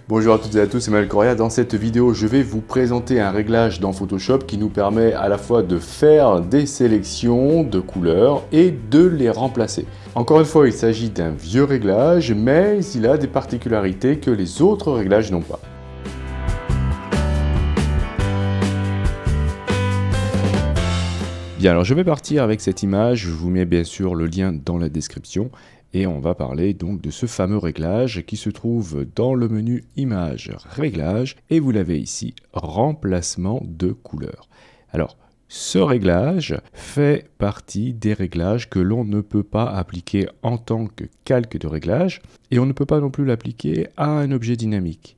Bonjour à toutes et à tous, c'est Malcoria. Dans cette vidéo, je vais vous présenter un réglage dans Photoshop qui nous permet à la fois de faire des sélections de couleurs et de les remplacer. Encore une fois, il s'agit d'un vieux réglage, mais il a des particularités que les autres réglages n'ont pas. Bien, alors je vais partir avec cette image, je vous mets bien sûr le lien dans la description. Et on va parler donc de ce fameux réglage qui se trouve dans le menu Images, Réglages, et vous l'avez ici, Remplacement de couleur. Alors, ce réglage fait partie des réglages que l'on ne peut pas appliquer en tant que calque de réglage, et on ne peut pas non plus l'appliquer à un objet dynamique.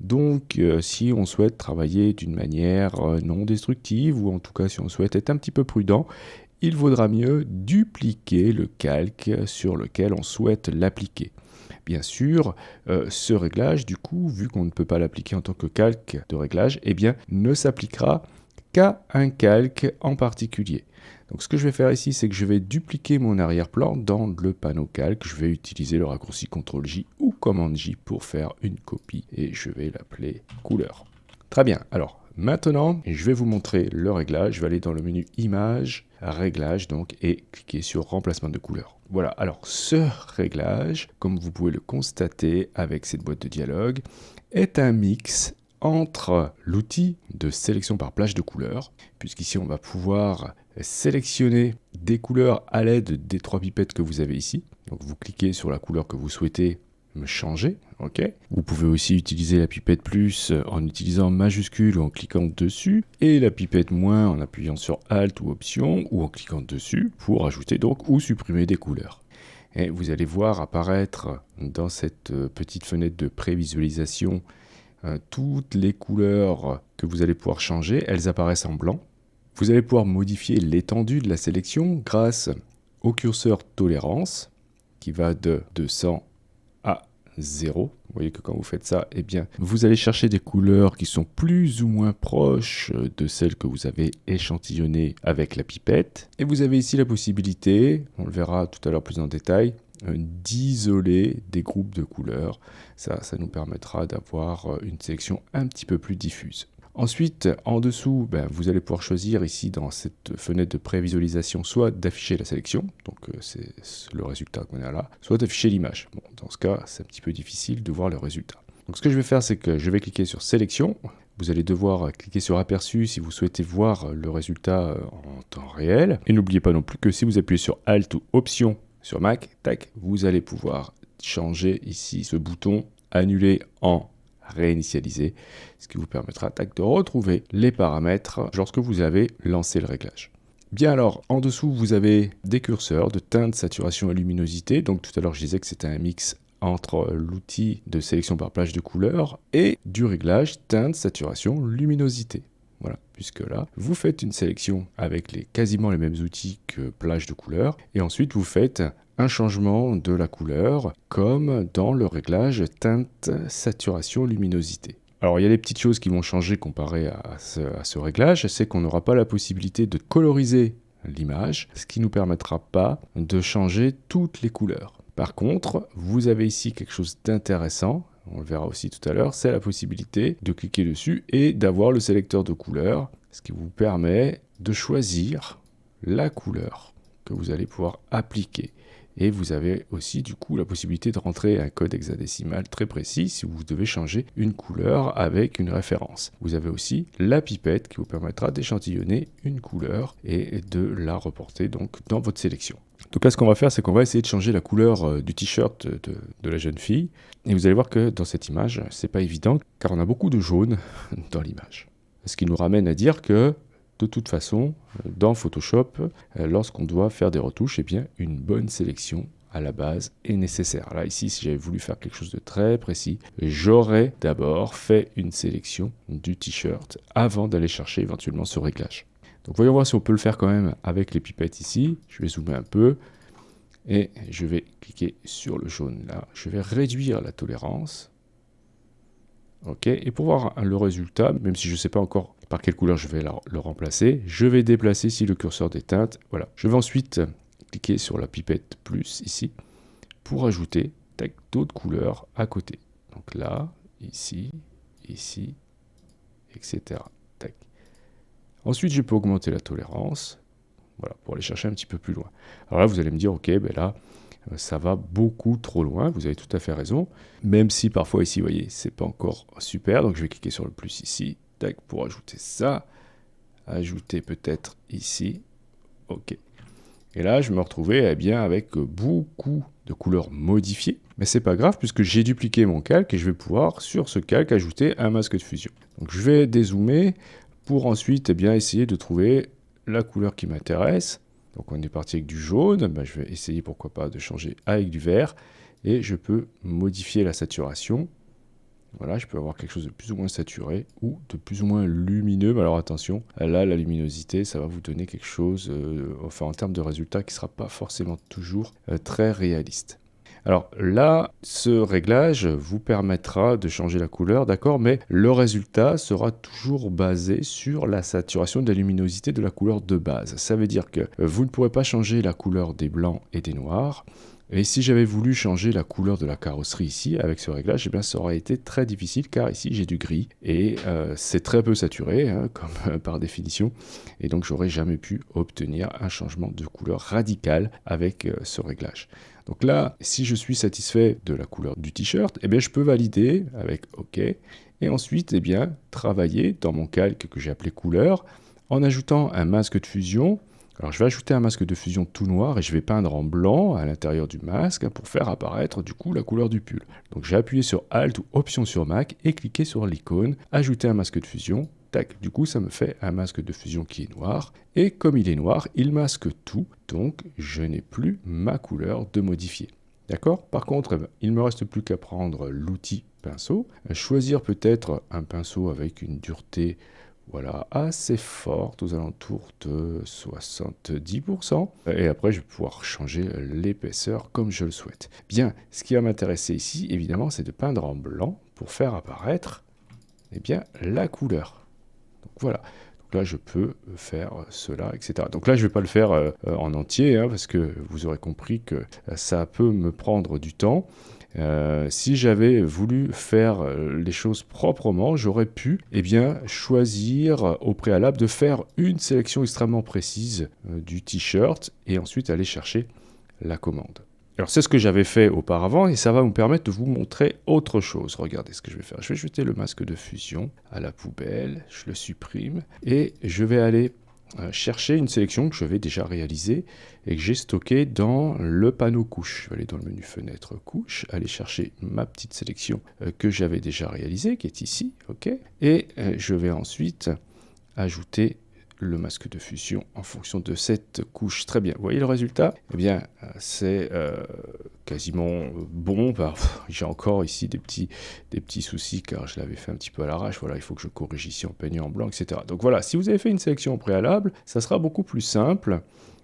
Donc, si on souhaite travailler d'une manière non destructive, ou en tout cas si on souhaite être un petit peu prudent, il vaudra mieux dupliquer le calque sur lequel on souhaite l'appliquer. Bien sûr, ce réglage, du coup, vu qu'on ne peut pas l'appliquer en tant que calque de réglage, eh bien, ne s'appliquera qu'à un calque en particulier. Donc ce que je vais faire ici, c'est que je vais dupliquer mon arrière-plan dans le panneau calque. Je vais utiliser le raccourci CTRL-J ou COMMAND-J pour faire une copie et je vais l'appeler couleur. Très bien, alors maintenant, je vais vous montrer le réglage. Je vais aller dans le menu Images, Réglages donc, et cliquer sur Remplacement de couleur. Voilà, alors ce réglage, comme vous pouvez le constater avec cette boîte de dialogue, est un mix entre l'outil de sélection par plage de couleurs, puisqu'ici on va pouvoir sélectionner des couleurs à l'aide des trois pipettes que vous avez ici. Donc vous cliquez sur la couleur que vous souhaitez changer, ok. Vous pouvez aussi utiliser la pipette plus en utilisant majuscule ou en cliquant dessus, et la pipette moins en appuyant sur Alt ou Option ou en cliquant dessus pour ajouter donc ou supprimer des couleurs. Et vous allez voir apparaître dans cette petite fenêtre de prévisualisation toutes les couleurs que vous allez pouvoir changer. Elles apparaissent en blanc. Vous allez pouvoir modifier l'étendue de la sélection grâce au curseur tolérance qui va de 200 à 0. Vous voyez que quand vous faites ça, eh bien, vous allez chercher des couleurs qui sont plus ou moins proches de celles que vous avez échantillonnées avec la pipette. Et vous avez ici la possibilité, on le verra tout à l'heure plus en détail, d'isoler des groupes de couleurs. Ça nous permettra d'avoir une sélection un petit peu plus diffuse. Ensuite, en dessous, vous allez pouvoir choisir ici dans cette fenêtre de prévisualisation soit d'afficher la sélection, donc c'est le résultat qu'on a là, soit d'afficher l'image. Bon, dans ce cas, c'est un petit peu difficile de voir le résultat. Donc ce que je vais faire, c'est que je vais cliquer sur sélection. Vous allez devoir cliquer sur aperçu si vous souhaitez voir le résultat en temps réel. Et n'oubliez pas non plus que si vous appuyez sur Alt ou Option sur Mac, tac, vous allez pouvoir changer ici ce bouton annuler en réinitialiser, ce qui vous permettra de retrouver les paramètres lorsque vous avez lancé le réglage. Bien alors, en dessous, vous avez des curseurs de teinte, saturation et luminosité. Donc tout à l'heure, je disais que c'était un mix entre l'outil de sélection par plage de couleurs et du réglage teinte, saturation, luminosité. Voilà, puisque là, vous faites une sélection avec quasiment les mêmes outils que plage de couleurs, et ensuite vous faites un changement de la couleur, comme dans le réglage teinte, saturation, luminosité. Alors il y a des petites choses qui vont changer comparé à ce réglage, c'est qu'on n'aura pas la possibilité de coloriser l'image, ce qui ne nous permettra pas de changer toutes les couleurs. Par contre, vous avez ici quelque chose d'intéressant, on le verra aussi tout à l'heure, c'est la possibilité de cliquer dessus et d'avoir le sélecteur de couleurs, ce qui vous permet de choisir la couleur que vous allez pouvoir appliquer. Et vous avez aussi du coup la possibilité de rentrer un code hexadécimal très précis si vous devez changer une couleur avec une référence. Vous avez aussi la pipette qui vous permettra d'échantillonner une couleur et de la reporter donc dans votre sélection. Donc là, ce qu'on va faire, c'est qu'on va essayer de changer la couleur du t-shirt de la jeune fille. Et vous allez voir que dans cette image, c'est pas évident, car on a beaucoup de jaune dans l'image. Ce qui nous ramène à dire que, de toute façon, dans Photoshop, lorsqu'on doit faire des retouches, eh bien, une bonne sélection à la base est nécessaire. Là, ici, si j'avais voulu faire quelque chose de très précis, j'aurais d'abord fait une sélection du t-shirt avant d'aller chercher éventuellement ce réglage. Donc voyons voir si on peut le faire quand même avec les pipettes ici. Je vais zoomer un peu et je vais cliquer sur le jaune là. Je vais réduire la tolérance. Ok, et pour voir le résultat, même si je ne sais pas encore par quelle couleur je vais le remplacer, je vais déplacer ici le curseur des teintes. Voilà. Je vais ensuite cliquer sur la pipette plus ici pour ajouter d'autres couleurs à côté. Donc là, ici, ici, etc. Tac. Ensuite, je peux augmenter la tolérance, voilà, pour aller chercher un petit peu plus loin. Alors là, vous allez me dire, ok, ben là, ça va beaucoup trop loin, vous avez tout à fait raison, même si parfois ici, vous voyez, c'est pas encore super, donc je vais cliquer sur le plus ici, tac, pour ajouter ça, ajouter peut-être ici, ok. Et là, je me retrouvais eh bien, avec beaucoup de couleurs modifiées, mais c'est pas grave puisque j'ai dupliqué mon calque et je vais pouvoir, sur ce calque, ajouter un masque de fusion. Donc je vais dézoomer pour ensuite eh bien, essayer de trouver la couleur qui m'intéresse. Donc on est parti avec du jaune, ben, je vais essayer pourquoi pas de changer avec du vert et je peux modifier la saturation. Voilà, je peux avoir quelque chose de plus ou moins saturé ou de plus ou moins lumineux. Mais alors attention, là, la luminosité, ça va vous donner quelque chose, enfin en termes de résultat, qui ne sera pas forcément toujours très réaliste. Alors là, ce réglage vous permettra de changer la couleur, d'accord, mais le résultat sera toujours basé sur la saturation de la luminosité de la couleur de base. Ça veut dire que vous ne pourrez pas changer la couleur des blancs et des noirs. Et si j'avais voulu changer la couleur de la carrosserie ici, avec ce réglage, eh bien, ça aurait été très difficile, car ici j'ai du gris, et c'est très peu saturé, hein, comme par définition, et donc j'aurais jamais pu obtenir un changement de couleur radical avec ce réglage. Donc là, si je suis satisfait de la couleur du t-shirt, eh bien, je peux valider avec OK, et ensuite eh bien, travailler dans mon calque que j'ai appelé couleur, en ajoutant un masque de fusion. Alors je vais ajouter un masque de fusion tout noir et je vais peindre en blanc à l'intérieur du masque pour faire apparaître du coup la couleur du pull. Donc j'ai appuyé sur Alt ou Option sur Mac et cliqué sur l'icône ajouter un masque de fusion. Tac, du coup ça me fait un masque de fusion qui est noir et comme il est noir, il masque tout, donc je n'ai plus ma couleur de modifier. D'accord? Par contre, il ne me reste plus qu'à prendre l'outil pinceau, choisir peut-être un pinceau avec une dureté voilà, assez forte, aux alentours de 70%. Et après, je vais pouvoir changer l'épaisseur comme je le souhaite. Bien, ce qui va m'intéresser ici, évidemment, c'est de peindre en blanc pour faire apparaître eh bien, la couleur. Donc voilà. Donc là, je peux faire cela, etc. Donc là, je ne vais pas le faire en entier, hein, parce que vous aurez compris que ça peut me prendre du temps. Si j'avais voulu faire les choses proprement, j'aurais pu eh bien, choisir au préalable de faire une sélection extrêmement précise du t-shirt et ensuite aller chercher la commande. Alors c'est ce que j'avais fait auparavant et ça va me permettre de vous montrer autre chose. Regardez ce que je vais faire. Je vais jeter le masque de fusion à la poubelle, je le supprime et je vais aller chercher une sélection que je vais déjà réaliser et que j'ai stockée dans le panneau couche. Je vais aller dans le menu fenêtre couche, aller chercher ma petite sélection que j'avais déjà réalisée, qui est ici, ok. Et je vais ensuite ajouter le masque de fusion en fonction de cette couche. Très bien, vous voyez le résultat? Eh bien, c'est quasiment bon. J'ai encore ici des petits soucis car je l'avais fait un petit peu à l'arrache. Voilà, il faut que je corrige ici en peignant en blanc, etc. Donc voilà, si vous avez fait une sélection au préalable, ça sera beaucoup plus simple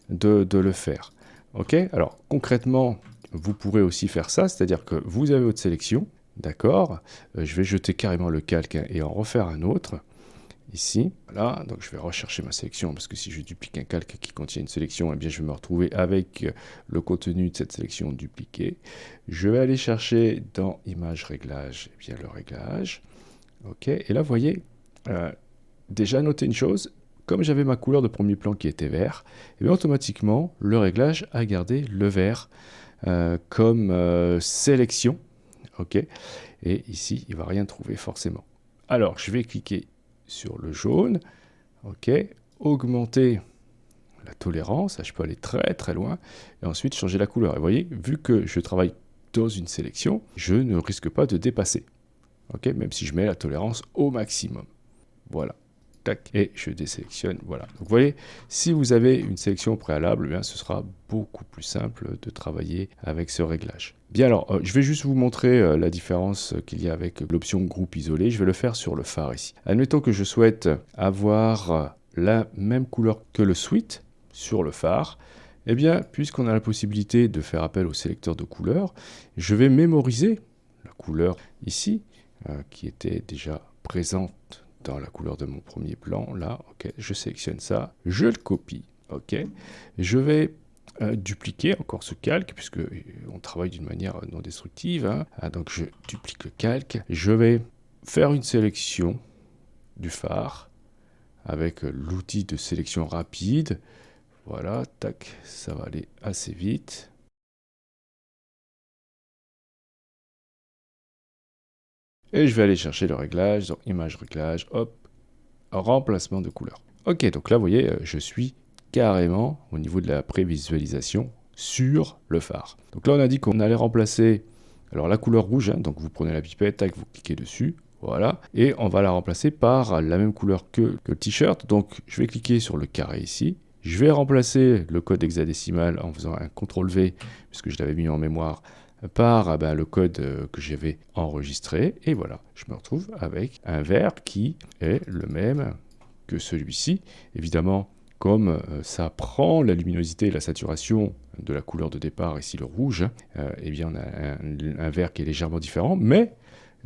de le faire. Ok? Alors, concrètement, vous pourrez aussi faire ça, c'est-à-dire que vous avez votre sélection, d'accord? Je vais jeter carrément le calque et en refaire un autre. Ici, voilà, donc je vais rechercher ma sélection parce que si je duplique un calque qui contient une sélection, eh bien je vais me retrouver avec le contenu de cette sélection dupliqué. Je vais aller chercher dans Image Réglage, eh bien le réglage. Ok, et là vous voyez, déjà noté une chose, comme j'avais ma couleur de premier plan qui était vert, eh bien automatiquement le réglage a gardé le vert comme sélection. Ok, et ici il ne va rien trouver forcément. Alors je vais cliquer sur le jaune, ok, augmenter la tolérance, là, je peux aller très très loin, et ensuite changer la couleur. Et vous voyez, vu que je travaille dans une sélection, je ne risque pas de dépasser, ok, même si je mets la tolérance au maximum. Voilà, tac, et je désélectionne, voilà. Donc vous voyez, si vous avez une sélection au préalable, eh bien, ce sera beaucoup plus simple de travailler avec ce réglage. Bien alors, je vais juste vous montrer la différence qu'il y a avec l'option groupe isolé. Je vais le faire sur le phare ici. Admettons que je souhaite avoir la même couleur que le suite sur le phare. Eh bien, puisqu'on a la possibilité de faire appel au sélecteur de couleurs, je vais mémoriser la couleur ici, qui était déjà présente dans la couleur de mon premier plan. Là, ok, je sélectionne ça, je le copie, ok. Je vais dupliquer encore ce calque, puisque on travaille d'une manière non destructive, hein. Donc je duplique le calque, je vais faire une sélection du phare avec l'outil de sélection rapide. Voilà, tac, ça va aller assez vite. Et je vais aller chercher le réglage, donc image réglage, hop, remplacement de couleur. Ok, donc là, vous voyez, je suis carrément au niveau de la prévisualisation sur le phare. Donc là, on a dit qu'on allait remplacer alors la couleur rouge, hein, donc vous prenez la pipette, tac, vous cliquez dessus, voilà, et on va la remplacer par la même couleur que le t-shirt. Donc je vais cliquer sur le carré ici, je vais remplacer le code hexadécimal en faisant un CTRL-V, puisque je l'avais mis en mémoire, par le code que j'avais enregistré, et voilà, je me retrouve avec un vert qui est le même que celui-ci. Évidemment, comme ça prend la luminosité et la saturation de la couleur de départ, ici le rouge, eh bien on a un vert qui est légèrement différent, mais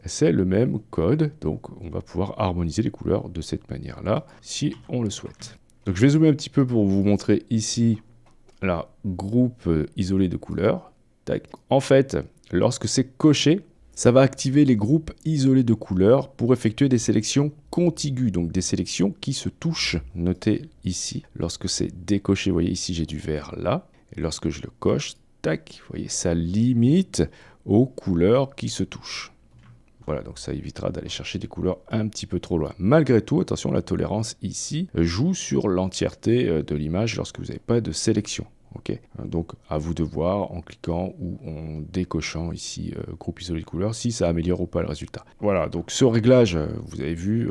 c'est le même code, donc on va pouvoir harmoniser les couleurs de cette manière-là, si on le souhaite. Donc je vais zoomer un petit peu pour vous montrer ici la groupe isolé de couleurs. Tac. En fait, lorsque c'est coché, ça va activer les groupes isolés de couleurs pour effectuer des sélections contiguës, donc des sélections qui se touchent. Notez ici, lorsque c'est décoché, vous voyez ici j'ai du vert là, et lorsque je le coche, tac, vous voyez, ça limite aux couleurs qui se touchent. Voilà, donc ça évitera d'aller chercher des couleurs un petit peu trop loin. Malgré tout, attention, la tolérance ici joue sur l'entièreté de l'image lorsque vous n'avez pas de sélection. Okay. Donc à vous de voir en cliquant ou en décochant ici groupe isolé de couleurs si ça améliore ou pas le résultat. Voilà, donc ce réglage, vous avez vu,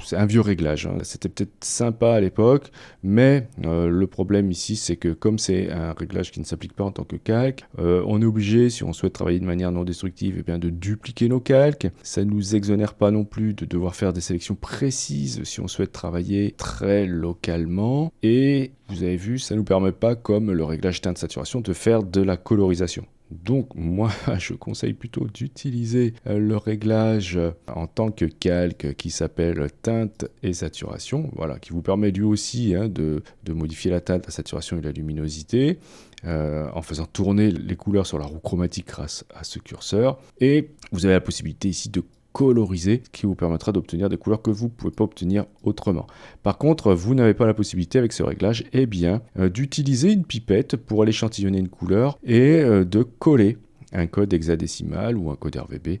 c'est un vieux réglage, hein. C'était peut-être sympa à l'époque, mais le problème ici c'est que comme c'est un réglage qui ne s'applique pas en tant que calque, on est obligé, si on souhaite travailler de manière non destructive, eh bien, de dupliquer nos calques. Ça ne nous exonère pas non plus de devoir faire des sélections précises si on souhaite travailler très localement. Et vous avez vu, ça ne nous permet pas, comme le réglage teinte saturation, de faire de la colorisation. Donc moi, je conseille plutôt d'utiliser le réglage en tant que calque qui s'appelle teinte et saturation, voilà, qui vous permet lui aussi de modifier la teinte, la saturation et la luminosité, en faisant tourner les couleurs sur la roue chromatique grâce à ce curseur. Et vous avez la possibilité ici de coloriser, qui vous permettra d'obtenir des couleurs que vous ne pouvez pas obtenir autrement. Par contre, vous n'avez pas la possibilité avec ce réglage, eh bien, d'utiliser une pipette pour aller échantillonner une couleur et de coller un code hexadécimal ou un code RVB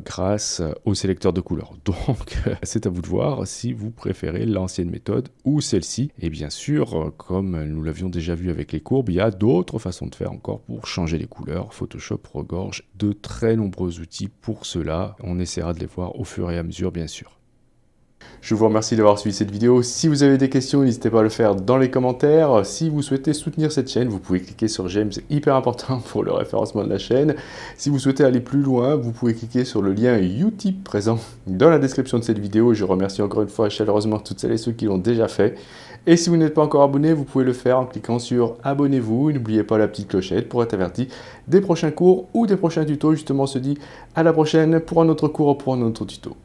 grâce au sélecteur de couleurs. Donc, c'est à vous de voir si vous préférez l'ancienne méthode ou celle-ci. Et bien sûr, comme nous l'avions déjà vu avec les courbes, il y a d'autres façons de faire encore pour changer les couleurs. Photoshop regorge de très nombreux outils pour cela. On essaiera de les voir au fur et à mesure, bien sûr. Je vous remercie d'avoir suivi cette vidéo. Si vous avez des questions, n'hésitez pas à le faire dans les commentaires. Si vous souhaitez soutenir cette chaîne, vous pouvez cliquer sur j'aime, c'est hyper important pour le référencement de la chaîne. Si vous souhaitez aller plus loin, vous pouvez cliquer sur le lien Utip présent dans la description de cette vidéo. Je remercie encore une fois chaleureusement toutes celles et ceux qui l'ont déjà fait. Et si vous n'êtes pas encore abonné, vous pouvez le faire en cliquant sur abonnez-vous. N'oubliez pas la petite clochette pour être averti des prochains cours ou des prochains tutos. Justement, on se dit à la prochaine pour un autre cours ou pour un autre tuto.